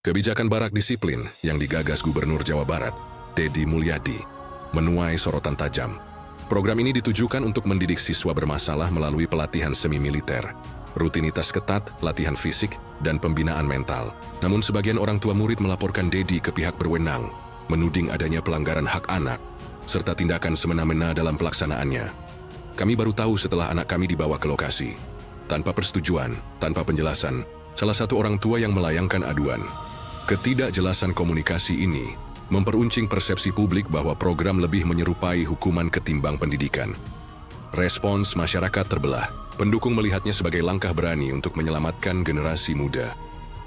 Kebijakan barak disiplin yang digagas Gubernur Jawa Barat, Deddy Mulyadi, menuai sorotan tajam. Program ini ditujukan untuk mendidik siswa bermasalah melalui pelatihan semi-militer, rutinitas ketat, latihan fisik, dan pembinaan mental. Namun sebagian orang tua murid melaporkan Deddy ke pihak berwenang, menuding adanya pelanggaran hak anak, serta tindakan semena-mena dalam pelaksanaannya. Kami baru tahu setelah anak kami dibawa ke lokasi. Tanpa persetujuan, tanpa penjelasan, salah satu orang tua yang melayangkan aduan. Ketidakjelasan komunikasi ini memperuncing persepsi publik bahwa program lebih menyerupai hukuman ketimbang pendidikan. Respons masyarakat terbelah. Pendukung melihatnya sebagai langkah berani untuk menyelamatkan generasi muda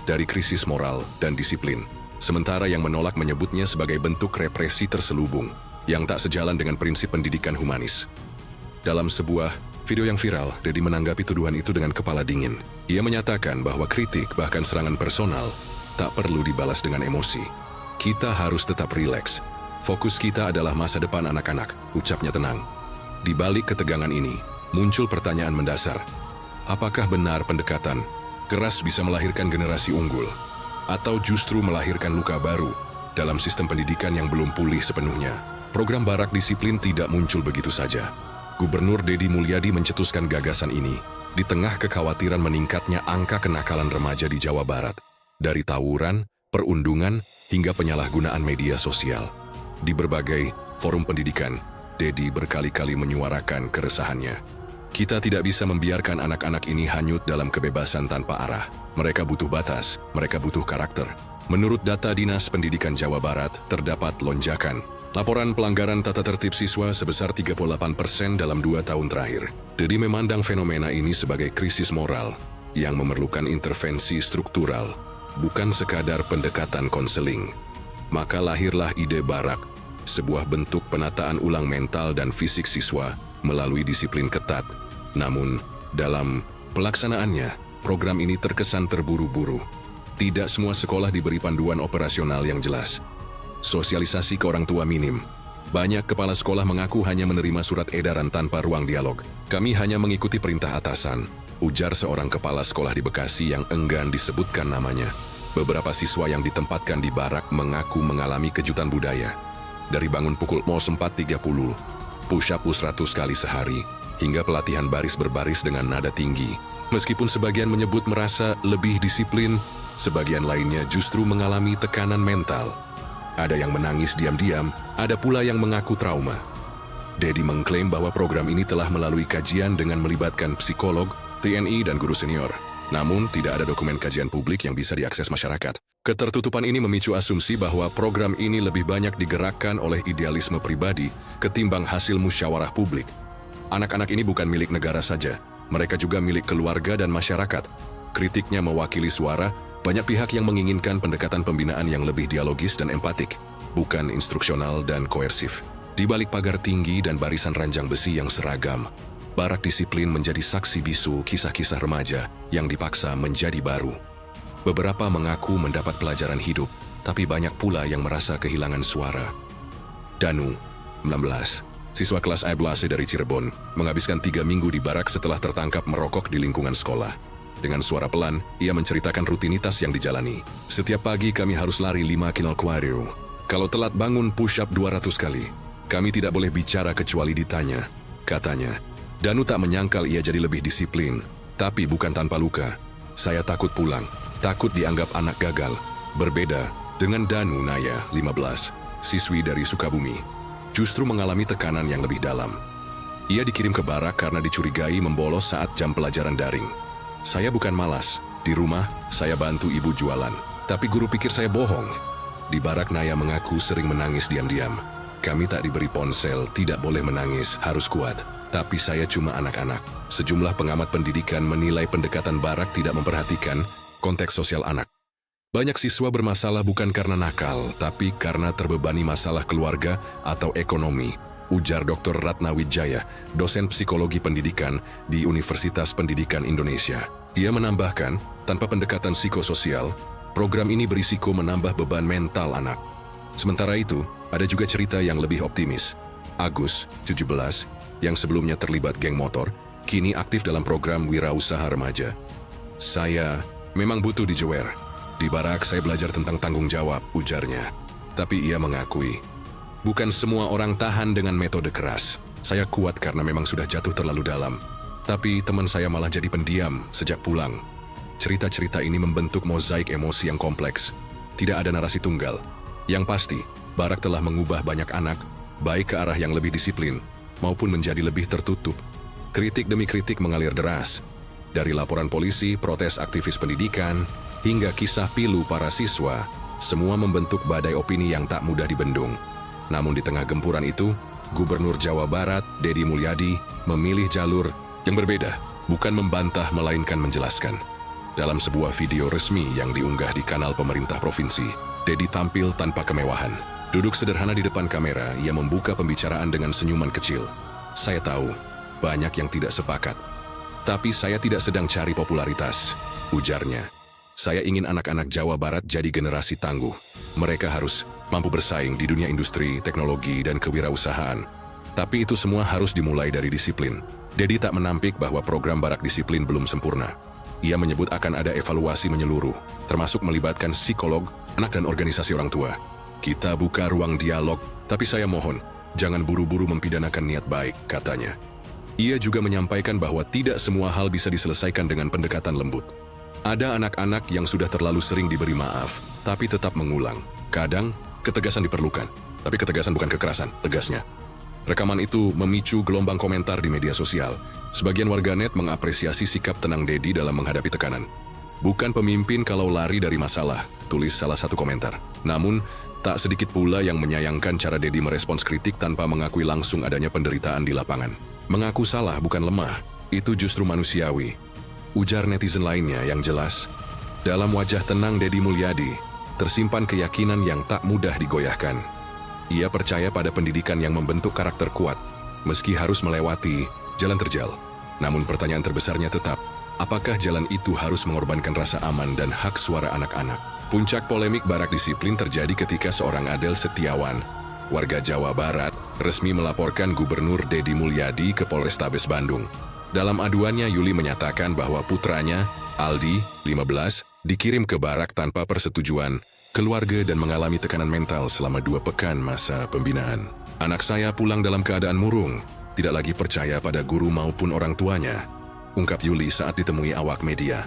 dari krisis moral dan disiplin, sementara yang menolak menyebutnya sebagai bentuk represi terselubung yang tak sejalan dengan prinsip pendidikan humanis. Dalam sebuah video yang viral, Deddy menanggapi tuduhan itu dengan kepala dingin. Ia menyatakan bahwa kritik, bahkan serangan personal, tak perlu dibalas dengan emosi. Kita harus tetap rileks. Fokus kita adalah masa depan anak-anak, ucapnya tenang. Di balik ketegangan ini, muncul pertanyaan mendasar. Apakah benar pendekatan keras bisa melahirkan generasi unggul? Atau justru melahirkan luka baru dalam sistem pendidikan yang belum pulih sepenuhnya? Program barak disiplin tidak muncul begitu saja. Gubernur Deddy Mulyadi mencetuskan gagasan ini di tengah kekhawatiran meningkatnya angka kenakalan remaja di Jawa Barat. Dari tawuran, perundungan, hingga penyalahgunaan media sosial. Di berbagai forum pendidikan, Deddy berkali-kali menyuarakan keresahannya. Kita tidak bisa membiarkan anak-anak ini hanyut dalam kebebasan tanpa arah. Mereka butuh batas, mereka butuh karakter. Menurut data Dinas Pendidikan Jawa Barat, terdapat lonjakan laporan pelanggaran tata tertib siswa sebesar 38% dalam 2 tahun terakhir. Deddy memandang fenomena ini sebagai krisis moral yang memerlukan intervensi struktural, bukan sekadar pendekatan konseling. Maka lahirlah ide barak, sebuah bentuk penataan ulang mental dan fisik siswa melalui disiplin ketat. Namun, dalam pelaksanaannya, program ini terkesan terburu-buru. Tidak semua sekolah diberi panduan operasional yang jelas. Sosialisasi ke orang tua minim. Banyak kepala sekolah mengaku hanya menerima surat edaran tanpa ruang dialog. Kami hanya mengikuti perintah atasan, ujar seorang kepala sekolah di Bekasi yang enggan disebutkan namanya. Beberapa siswa yang ditempatkan di barak mengaku mengalami kejutan budaya. Dari bangun pukul 04.30, push-up 100 kali sehari, hingga pelatihan baris berbaris dengan nada tinggi. Meskipun sebagian menyebut merasa lebih disiplin, sebagian lainnya justru mengalami tekanan mental. Ada yang menangis diam-diam, ada pula yang mengaku trauma. Deddy mengklaim bahwa program ini telah melalui kajian dengan melibatkan psikolog, TNI, dan guru senior. Namun, tidak ada dokumen kajian publik yang bisa diakses masyarakat. Ketertutupan ini memicu asumsi bahwa program ini lebih banyak digerakkan oleh idealisme pribadi ketimbang hasil musyawarah publik. Anak-anak ini bukan milik negara saja, mereka juga milik keluarga dan masyarakat. Kritiknya mewakili suara banyak pihak yang menginginkan pendekatan pembinaan yang lebih dialogis dan empatik, bukan instruksional dan koersif. Di balik pagar tinggi dan barisan ranjang besi yang seragam, barak disiplin menjadi saksi bisu kisah-kisah remaja yang dipaksa menjadi baru. Beberapa mengaku mendapat pelajaran hidup, tapi banyak pula yang merasa kehilangan suara. Danu, 19, siswa kelas A dari Cirebon, menghabiskan 3 minggu di barak setelah tertangkap merokok di lingkungan sekolah. Dengan suara pelan, ia menceritakan rutinitas yang dijalani. Setiap pagi kami harus lari 5 km. Kalau telat bangun push-up 200 kali. Kami tidak boleh bicara kecuali ditanya, katanya. Danu tak menyangkal ia jadi lebih disiplin, tapi bukan tanpa luka. Saya takut pulang, takut dianggap anak gagal. Berbeda dengan Danu Naya, 15, siswi dari Sukabumi, justru mengalami tekanan yang lebih dalam. Ia dikirim ke barak karena dicurigai membolos saat jam pelajaran daring. Saya bukan malas, di rumah saya bantu ibu jualan, tapi guru pikir saya bohong. Di barak Naya mengaku sering menangis diam-diam. Kami tak diberi ponsel, tidak boleh menangis, harus kuat. Tapi saya cuma anak-anak. Sejumlah pengamat pendidikan menilai pendekatan barak tidak memperhatikan konteks sosial anak. Banyak siswa bermasalah bukan karena nakal, tapi karena terbebani masalah keluarga atau ekonomi, ujar Dr. Ratna Wijaya, dosen psikologi pendidikan di Universitas Pendidikan Indonesia. Ia menambahkan, tanpa pendekatan psikososial, program ini berisiko menambah beban mental anak. Sementara itu, ada juga cerita yang lebih optimis. Agus, 17, yang sebelumnya terlibat geng motor, kini aktif dalam program wirausaha remaja. Saya memang butuh dijewer, Di barak saya belajar tentang tanggung jawab, ujarnya. Tapi ia mengakui, bukan semua orang tahan dengan metode keras. Saya kuat karena memang sudah jatuh terlalu dalam. Tapi teman saya malah jadi pendiam sejak pulang. Cerita-cerita ini membentuk mozaik emosi yang kompleks. Tidak ada narasi tunggal. Yang pasti, barak telah mengubah banyak anak, baik ke arah yang lebih disiplin, maupun menjadi lebih tertutup. Kritik demi kritik mengalir deras. Dari laporan polisi, protes aktivis pendidikan, hingga kisah pilu para siswa, semua membentuk badai opini yang tak mudah dibendung. Namun di tengah gempuran itu, Gubernur Jawa Barat, Deddy Mulyadi, memilih jalur yang berbeda, bukan membantah melainkan menjelaskan. Dalam sebuah video resmi yang diunggah di kanal pemerintah provinsi, Deddy tampil tanpa kemewahan. Duduk sederhana di depan kamera, ia membuka pembicaraan dengan senyuman kecil. Saya tahu, banyak yang tidak sepakat. Tapi saya tidak sedang cari popularitas, ujarnya. Saya ingin anak-anak Jawa Barat jadi generasi tangguh. Mereka harus mampu bersaing di dunia industri, teknologi, dan kewirausahaan. Tapi itu semua harus dimulai dari disiplin. Deddy tak menampik bahwa program barak disiplin belum sempurna. Ia menyebut akan ada evaluasi menyeluruh, termasuk melibatkan psikolog, anak dan organisasi orang tua. Kita buka ruang dialog, tapi saya mohon, jangan buru-buru mempidanakan niat baik, katanya. Ia juga menyampaikan bahwa tidak semua hal bisa diselesaikan dengan pendekatan lembut. Ada anak-anak yang sudah terlalu sering diberi maaf, tapi tetap mengulang. Kadang, ketegasan diperlukan, tapi ketegasan bukan kekerasan, tegasnya. Rekaman itu memicu gelombang komentar di media sosial. Sebagian warganet mengapresiasi sikap tenang Deddy dalam menghadapi tekanan. Bukan pemimpin kalau lari dari masalah, tulis salah satu komentar. Namun, tak sedikit pula yang menyayangkan cara Deddy merespons kritik tanpa mengakui langsung adanya penderitaan di lapangan. Mengaku salah bukan lemah, itu justru manusiawi. Ujar netizen lainnya yang jelas, dalam wajah tenang Deddy Mulyadi, tersimpan keyakinan yang tak mudah digoyahkan. Ia percaya pada pendidikan yang membentuk karakter kuat, meski harus melewati jalan terjal. Namun pertanyaan terbesarnya tetap, apakah jalan itu harus mengorbankan rasa aman dan hak suara anak-anak? Puncak polemik barak disiplin terjadi ketika seorang Adel Setiawan, warga Jawa Barat, resmi melaporkan Gubernur Deddy Mulyadi ke Polrestabes Bandung. Dalam aduannya, Yuli menyatakan bahwa putranya, Aldi, 15, dikirim ke barak tanpa persetujuan keluarga dan mengalami tekanan mental selama 2 pekan masa pembinaan. Anak saya pulang dalam keadaan murung, tidak lagi percaya pada guru maupun orang tuanya, ungkap Yuli saat ditemui awak media.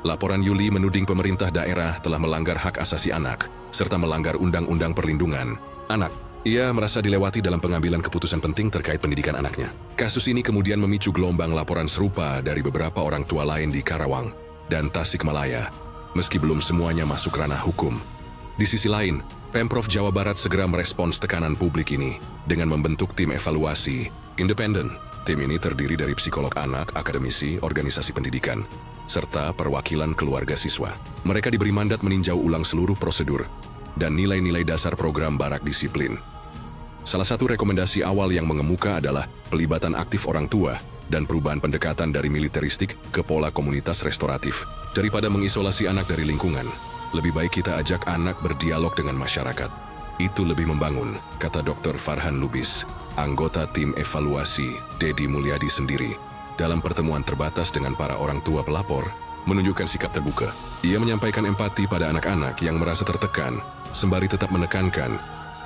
Laporan Yuli menuding pemerintah daerah telah melanggar hak asasi anak, serta melanggar Undang-Undang Perlindungan Anak. Ia merasa dilewati dalam pengambilan keputusan penting terkait pendidikan anaknya. Kasus ini kemudian memicu gelombang laporan serupa dari beberapa orang tua lain di Karawang dan Tasikmalaya, meski belum semuanya masuk ranah hukum. Di sisi lain, Pemprov Jawa Barat segera merespons tekanan publik ini dengan membentuk tim evaluasi independen. Tim ini terdiri dari psikolog anak, akademisi, organisasi pendidikan, serta perwakilan keluarga siswa. Mereka diberi mandat meninjau ulang seluruh prosedur dan nilai-nilai dasar program barak disiplin. Salah satu rekomendasi awal yang mengemuka adalah pelibatan aktif orang tua dan perubahan pendekatan dari militeristik ke pola komunitas restoratif. Daripada mengisolasi anak dari lingkungan, lebih baik kita ajak anak berdialog dengan masyarakat. Itu lebih membangun, kata Dr. Farhan Lubis, anggota tim evaluasi Deddy Mulyadi sendiri. Dalam pertemuan terbatas dengan para orang tua pelapor, menunjukkan sikap terbuka. Ia menyampaikan empati pada anak-anak yang merasa tertekan, sembari tetap menekankan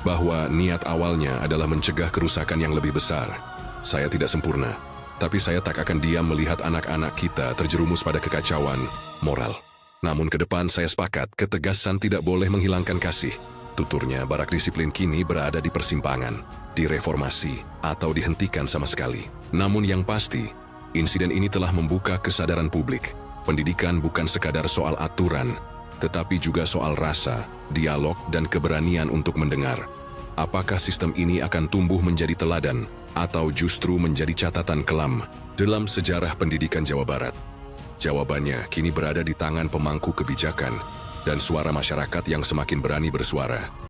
bahwa niat awalnya adalah mencegah kerusakan yang lebih besar. Saya tidak sempurna, tapi saya tak akan diam melihat anak-anak kita terjerumus pada kekacauan moral. Namun ke depan saya sepakat, ketegasan tidak boleh menghilangkan kasih. Tuturnya, barak disiplin kini berada di persimpangan, direformasi, atau dihentikan sama sekali. Namun yang pasti, insiden ini telah membuka kesadaran publik. Pendidikan bukan sekadar soal aturan, tetapi juga soal rasa, dialog, dan keberanian untuk mendengar. Apakah sistem ini akan tumbuh menjadi teladan, atau justru menjadi catatan kelam dalam sejarah pendidikan Jawa Barat? Jawabannya kini berada di tangan pemangku kebijakan dan suara masyarakat yang semakin berani bersuara.